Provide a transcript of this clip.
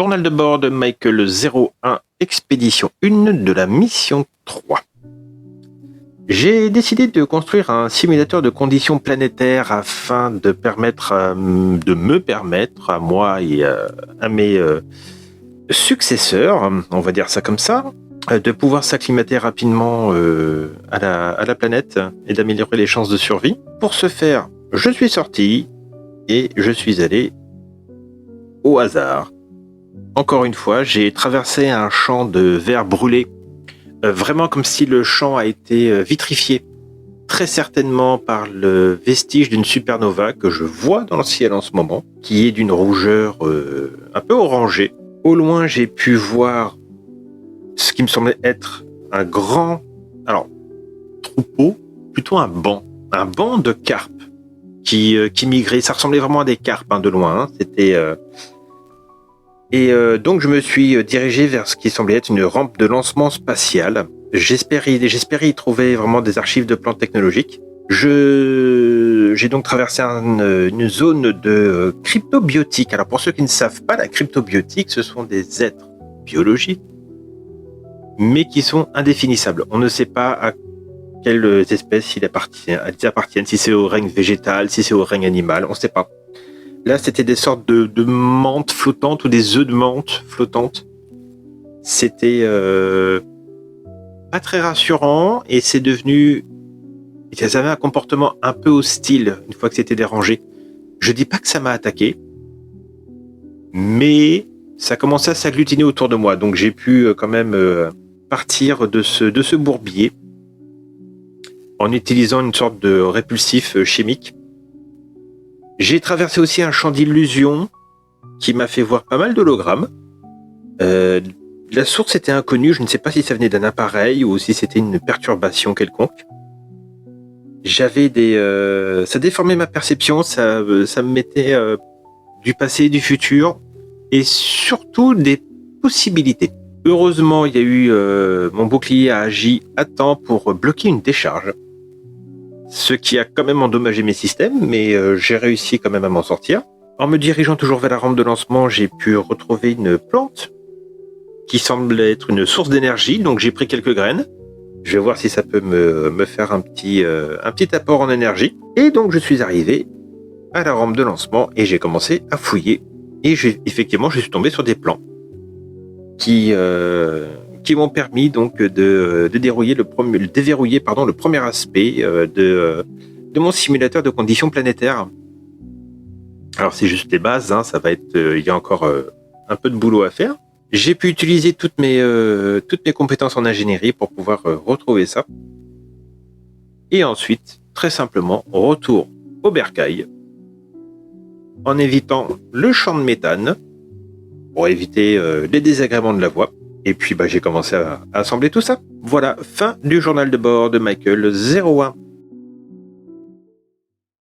Journal de bord de Michael 01, expédition 1 de la mission 3. J'ai décidé de construire un simulateur de conditions planétaires afin de me permettre à moi et à mes successeurs, on va dire ça comme ça, de pouvoir s'acclimater rapidement à la planète et d'améliorer les chances de survie. Pour ce faire, je suis sorti et je suis allé au hasard. Encore une fois, j'ai traversé un champ de verre brûlé, vraiment comme si le champ a été vitrifié, très certainement par le vestige d'une supernova que je vois dans le ciel en ce moment, qui est d'une rougeur un peu orangée. Au loin, j'ai pu voir ce qui me semblait être un grand, troupeau, plutôt un banc de carpes qui migraient. Ça ressemblait vraiment à des carpes de loin. C'était donc je me suis dirigé vers ce qui semblait être une rampe de lancement spatial. J'espérais y trouver vraiment des archives de plantes technologiques. J'ai donc traversé une zone de cryptobiotiques. Alors pour ceux qui ne savent pas, la cryptobiotique, ce sont des êtres biologiques, mais qui sont indéfinissables. On ne sait pas à quelles espèces ils appartiennent, si c'est au règne végétal, si c'est au règne animal, on ne sait pas. Là, c'était des sortes de menthes flottantes ou des œufs de menthe flottantes. C'était pas très rassurant et c'est devenu... Ils avaient un comportement un peu hostile une fois que c'était dérangé. Je dis pas que ça m'a attaqué, mais ça commençait à s'agglutiner autour de moi. Donc j'ai pu quand même partir de ce bourbier en utilisant une sorte de répulsif chimique. J'ai traversé aussi un champ d'illusions qui m'a fait voir pas mal d'hologrammes. La source était inconnue, je ne sais pas si ça venait d'un appareil ou si c'était une perturbation quelconque. J'avais ça déformait ma perception, ça me mettait du passé et du futur, et surtout des possibilités. Heureusement, il y a eu mon bouclier a agi à temps pour bloquer une décharge. Ce qui a quand même endommagé mes systèmes, mais j'ai réussi quand même à m'en sortir. En me dirigeant toujours vers la rampe de lancement, j'ai pu retrouver une plante qui semble être une source d'énergie, donc j'ai pris quelques graines. Je vais voir si ça peut me faire un petit apport en énergie. Et donc je suis arrivé à la rampe de lancement et j'ai commencé à fouiller. Et effectivement, je suis tombé sur des plans qui m'ont permis donc de déverrouiller le premier aspect de mon simulateur de conditions planétaires. Alors c'est juste les bases, ça va être, il y a encore un peu de boulot à faire. J'ai pu utiliser toutes mes compétences en ingénierie pour pouvoir retrouver ça. Et ensuite, très simplement, retour au bercail en évitant le champ de méthane pour éviter les désagréments de la voie. Et puis j'ai commencé à assembler tout ça. Voilà, fin du journal de bord de Michael 01.